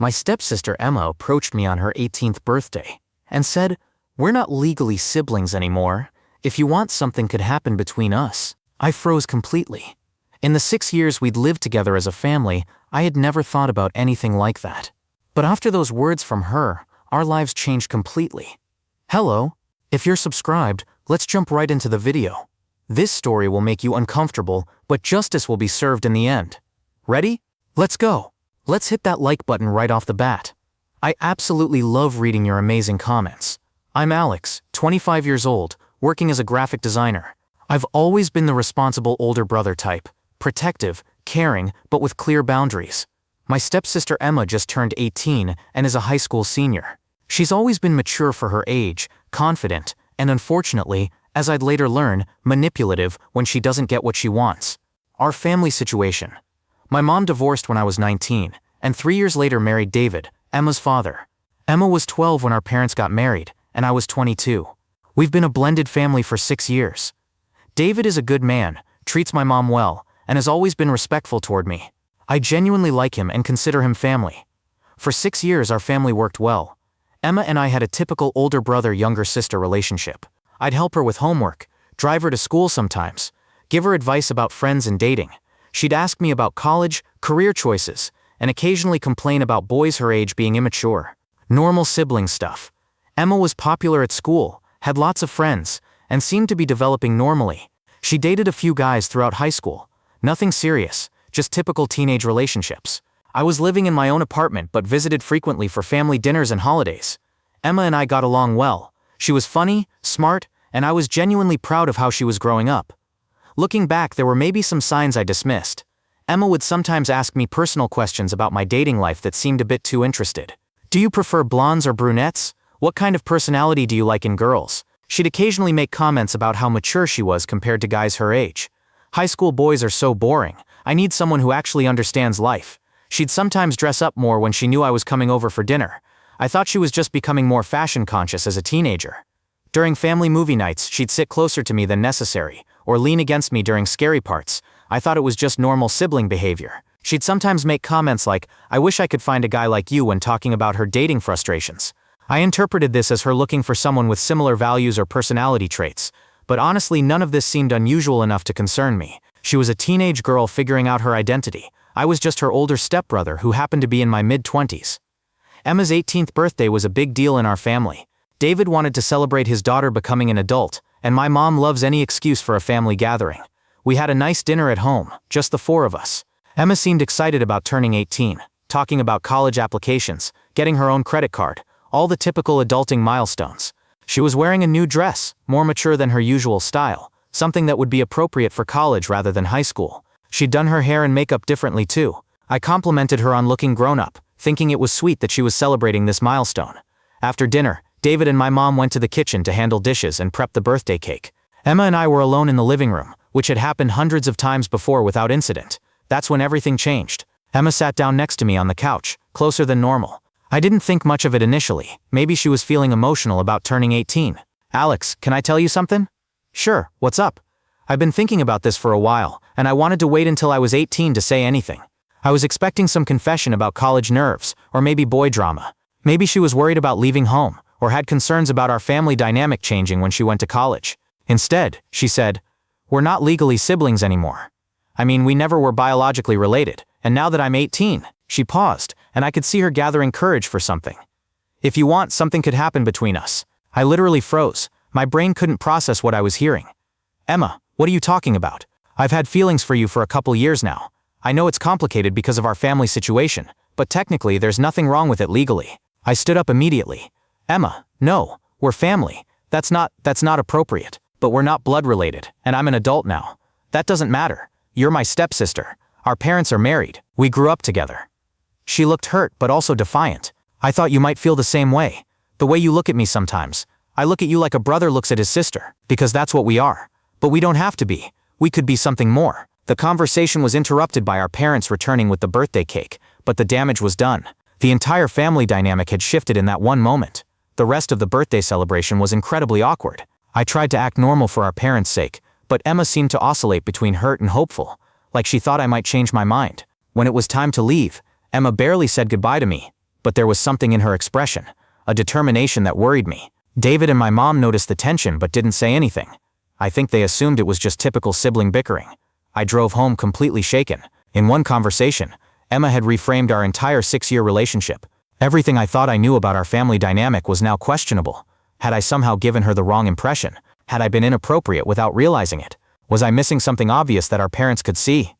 My stepsister Emma approached me on her 18th birthday and said, "We're not legally siblings anymore. If you want, something could happen between us." I froze completely. In the 6 years we'd lived together as a family, I had never thought about anything like that. But after those words from her, our lives changed completely. Hello. If you're subscribed, let's jump right into the video. This story will make you uncomfortable, but justice will be served in the end. Ready? Let's go. Let's hit that like button right off the bat. I absolutely love reading your amazing comments. I'm Alex, 25 years old, working as a graphic designer. I've always been the responsible older brother type, protective, caring, but with clear boundaries. My stepsister Emma just turned 18 and is a high school senior. She's always been mature for her age, confident, and unfortunately, as I'd later learn, manipulative when she doesn't get what she wants. Our family situation. My mom divorced when I was 19, and 3 years later married David, Emma's father. Emma was 12 when our parents got married, and I was 22. We've been a blended family for 6 years. David is a good man, treats my mom well, and has always been respectful toward me. I genuinely like him and consider him family. For 6 years our family worked well. Emma and I had a typical older brother-younger sister relationship. I'd help her with homework, drive her to school sometimes, give her advice about friends and dating. She'd ask me about college, career choices, and occasionally complain about boys her age being immature. Normal sibling stuff. Emma was popular at school, had lots of friends, and seemed to be developing normally. She dated a few guys throughout high school. Nothing serious, just typical teenage relationships. I was living in my own apartment but visited frequently for family dinners and holidays. Emma and I got along well. She was funny, smart, and I was genuinely proud of how she was growing up. Looking back, there were maybe some signs I dismissed. Emma would sometimes ask me personal questions about my dating life that seemed a bit too interested. Do you prefer blondes or brunettes? What kind of personality do you like in girls? She'd occasionally make comments about how mature she was compared to guys her age. High school boys are so boring. I need someone who actually understands life. She'd sometimes dress up more when she knew I was coming over for dinner. I thought she was just becoming more fashion conscious as a teenager. During family movie nights, she'd sit closer to me than necessary, or lean against me during scary parts. I thought it was just normal sibling behavior. She'd sometimes make comments like, "I wish I could find a guy like you," when talking about her dating frustrations. I interpreted this as her looking for someone with similar values or personality traits, but honestly none of this seemed unusual enough to concern me. She was a teenage girl figuring out her identity. I was just her older stepbrother who happened to be in my mid-20s. Emma's 18th birthday was a big deal in our family. David wanted to celebrate his daughter becoming an adult, and my mom loves any excuse for a family gathering. We had a nice dinner at home, just the 4 of us. Emma seemed excited about turning 18, talking about college applications, getting her own credit card, all the typical adulting milestones. She was wearing a new dress, more mature than her usual style, something that would be appropriate for college rather than high school. She'd done her hair and makeup differently too. I complimented her on looking grown-up, thinking it was sweet that she was celebrating this milestone. After dinner, David and my mom went to the kitchen to handle dishes and prep the birthday cake. Emma and I were alone in the living room, which had happened hundreds of times before without incident. That's when everything changed. Emma sat down next to me on the couch, closer than normal. I didn't think much of it initially. Maybe she was feeling emotional about turning 18. "Alex, can I tell you something?" "Sure, what's up?" "I've been thinking about this for a while, and I wanted to wait until I was 18 to say anything. I was expecting some confession about college nerves, or maybe boy drama. Maybe she was worried about leaving home, or had concerns about our family dynamic changing when she went to college. Instead, she said, 'We're not legally siblings anymore. I mean, we never were biologically related, and now that I'm 18, she paused, and I could see her gathering courage for something. "If you want, something could happen between us." I literally froze. My brain couldn't process what I was hearing. "Emma, what are you talking about? I've had feelings for you for a couple years now. I know it's complicated because of our family situation, but technically there's nothing wrong with it legally." I stood up immediately. "Emma, no, we're family. That's not appropriate. But we're not blood related, and I'm an adult now. That doesn't matter. You're my stepsister. Our parents are married. We grew up together." She looked hurt but also defiant. "I thought you might feel the same way. The way you look at me sometimes. I look at you like a brother looks at his sister, because that's what we are. But we don't have to be. We could be something more." The conversation was interrupted by our parents returning with the birthday cake, but the damage was done. The entire family dynamic had shifted in that one moment. The rest of the birthday celebration was incredibly awkward. I tried to act normal for our parents' sake, but Emma seemed to oscillate between hurt and hopeful, like she thought I might change my mind. When it was time to leave, Emma barely said goodbye to me. but there was something in her expression, a determination that worried me. David and my mom noticed the tension but didn't say anything. I think they assumed it was just typical sibling bickering. I drove home completely shaken. In one conversation, Emma had reframed our entire 6-year relationship. Everything I thought I knew about our family dynamic was now questionable. Had I somehow given her the wrong impression? Had I been inappropriate without realizing it? Was I missing something obvious that our parents could see?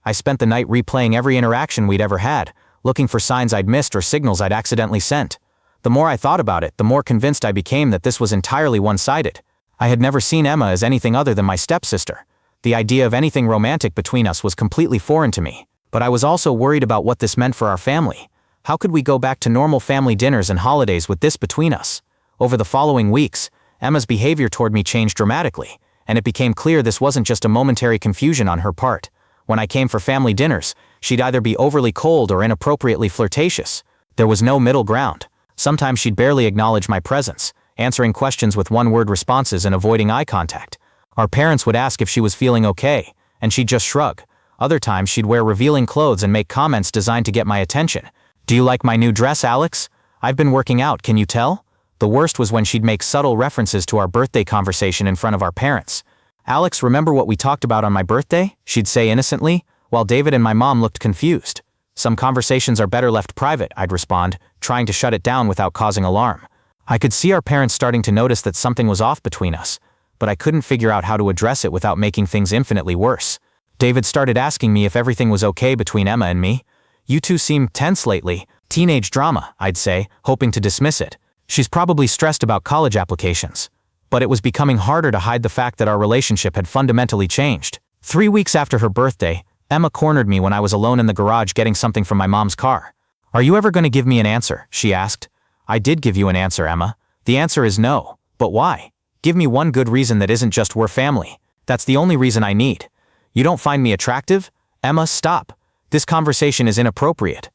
I spent the night replaying every interaction we'd ever had, looking for signs I'd missed or signals I'd accidentally sent. The more I thought about it, the more convinced I became that this was entirely one-sided. I had never seen Emma as anything other than my stepsister. The idea of anything romantic between us was completely foreign to me. But I was also worried about what this meant for our family. How could we go back to normal family dinners and holidays with this between us? Over the following weeks, Emma's behavior toward me changed dramatically, and it became clear this wasn't just a momentary confusion on her part. When I came for family dinners, she'd either be overly cold or inappropriately flirtatious. There was no middle ground. Sometimes she'd barely acknowledge my presence, answering questions with one-word responses and avoiding eye contact. Our parents would ask if she was feeling okay, and she'd just shrug. Other times she'd wear revealing clothes and make comments designed to get my attention. "Do you like my new dress, Alex? I've been working out, can you tell?" The worst was when she'd make subtle references to our birthday conversation in front of our parents. "Alex, remember what we talked about on my birthday?" she'd say innocently, while David and my mom looked confused. "Some conversations are better left private," I'd respond, trying to shut it down without causing alarm. I could see our parents starting to notice that something was off between us, but I couldn't figure out how to address it without making things infinitely worse. David started asking me if everything was okay between Emma and me. "You two seem tense lately." "Teenage drama," I'd say, hoping to dismiss it. "She's probably stressed about college applications." But it was becoming harder to hide the fact that our relationship had fundamentally changed. 3 weeks after her birthday, Emma cornered me when I was alone in the garage getting something from my mom's car. "Are you ever going to give me an answer?" she asked. "I did give you an answer, Emma. The answer is no. But why? Give me one good reason that isn't just we're family. That's the only reason I need." "You don't find me attractive?" "Emma, stop. This conversation is inappropriate."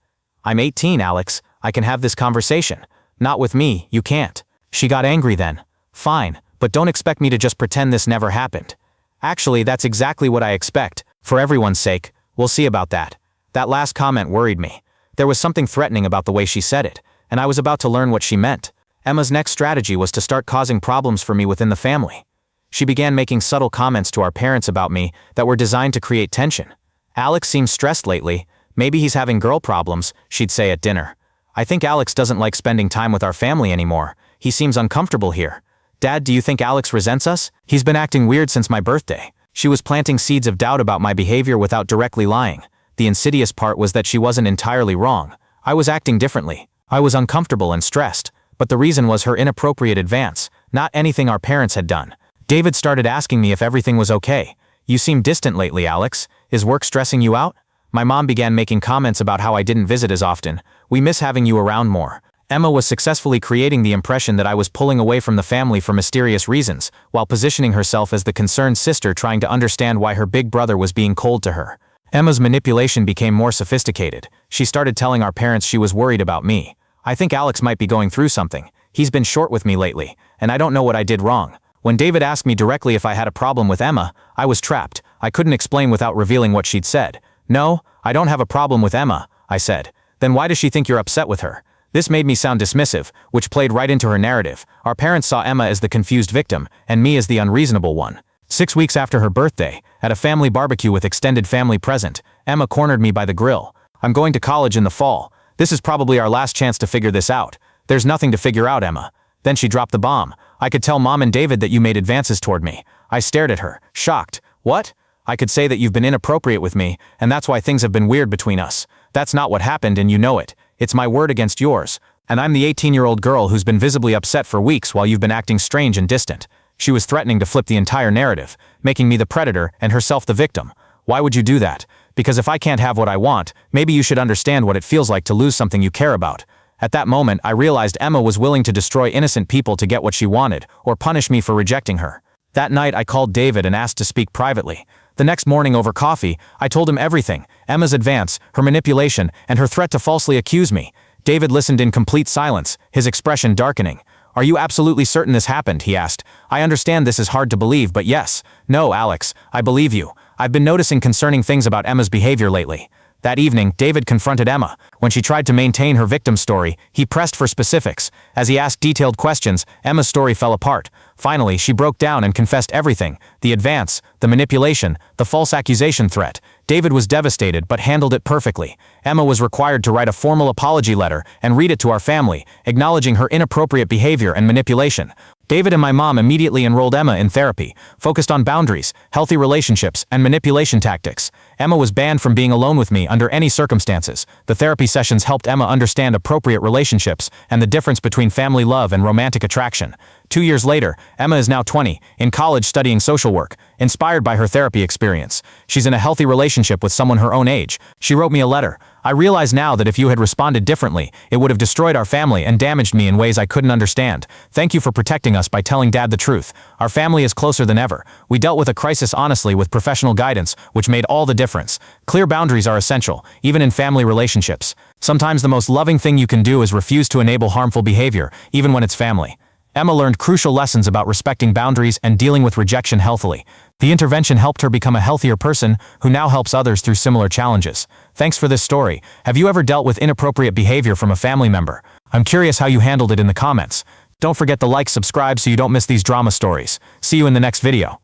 "I'm 18, Alex. I can have this conversation." "Not with me, you can't." She got angry then. "Fine, but don't expect me to just pretend this never happened." "Actually, that's exactly what I expect. For everyone's sake, we'll see about that." That last comment worried me. There was something threatening about the way she said it, and I was about to learn what she meant. Emma's next strategy was to start causing problems for me within the family. She began making subtle comments to our parents about me that were designed to create tension. "Alex seems stressed lately. Maybe he's having girl problems," she'd say at dinner. "I think Alex doesn't like spending time with our family anymore. He seems uncomfortable here." "Dad, do you think Alex resents us? He's been acting weird since my birthday." She was planting seeds of doubt about my behavior without directly lying. The insidious part was that she wasn't entirely wrong. I was acting differently. I was uncomfortable and stressed, but the reason was her inappropriate advance, not anything our parents had done. David started asking me if everything was okay. "You seem distant lately, Alex. Is work stressing you out?" My mom began making comments about how I didn't visit as often. "We miss having you around more." Emma was successfully creating the impression that I was pulling away from the family for mysterious reasons, while positioning herself as the concerned sister trying to understand why her big brother was being cold to her. Emma's manipulation became more sophisticated. She started telling our parents she was worried about me. "I think Alex might be going through something. He's been short with me lately, and I don't know what I did wrong." When David asked me directly if I had a problem with Emma, I was trapped. I couldn't explain without revealing what she'd said. "No, I don't have a problem with Emma," I said. "Then why does she think you're upset with her?" This made me sound dismissive, which played right into her narrative. Our parents saw Emma as the confused victim, and me as the unreasonable one. 6 weeks after her birthday, at a family barbecue with extended family present, Emma cornered me by the grill. "I'm going to college in the fall. This is probably our last chance to figure this out." "There's nothing to figure out, Emma." Then she dropped the bomb. "I could tell Mom and David that you made advances toward me." I stared at her, shocked. "What?" "I could say that you've been inappropriate with me, and that's why things have been weird between us. That's not what happened, and you know it. It's my word against yours. And I'm the 18-year-old girl who's been visibly upset for weeks while you've been acting strange and distant." She was threatening to flip the entire narrative, making me the predator and herself the victim. "Why would you do that? Because if I can't have what I want, maybe you should understand what it feels like to lose something you care about." At that moment, I realized Emma was willing to destroy innocent people to get what she wanted, or punish me for rejecting her. That night, I called David and asked to speak privately. The next morning over coffee, I told him everything: Emma's advance, her manipulation, and her threat to falsely accuse me. David listened in complete silence, his expression darkening. "Are you absolutely certain this happened?" he asked. "I understand this is hard to believe, but yes." "No, Alex, I believe you. I've been noticing concerning things about Emma's behavior lately." That evening, David confronted Emma. When she tried to maintain her victim's story, he pressed for specifics. As he asked detailed questions, Emma's story fell apart. Finally, she broke down and confessed everything: the advance, the manipulation, the false accusation threat. David was devastated but handled it perfectly. Emma was required to write a formal apology letter and read it to our family, acknowledging her inappropriate behavior and manipulation. David and my mom immediately enrolled Emma in therapy, focused on boundaries, healthy relationships, and manipulation tactics. Emma was banned from being alone with me under any circumstances. The therapy sessions helped Emma understand appropriate relationships and the difference between family love and romantic attraction. 2 years later, Emma is now 20, in college studying social work, inspired by her therapy experience. She's in a healthy relationship with someone her own age. She wrote me a letter. I realize now that if you had responded differently, it would have destroyed our family and damaged me in ways I couldn't understand. Thank you for protecting us by telling Dad the truth. Our family is closer than ever. We dealt with a crisis honestly with professional guidance, which made all the difference. Clear boundaries are essential, even in family relationships. Sometimes the most loving thing you can do is refuse to enable harmful behavior, even when it's family. Emma learned crucial lessons about respecting boundaries and dealing with rejection healthily. The intervention helped her become a healthier person who now helps others through similar challenges. Thanks for this story. Have you ever dealt with inappropriate behavior from a family member? I'm curious how you handled it in the comments. Don't forget to like, subscribe so you don't miss these drama stories. See you in the next video.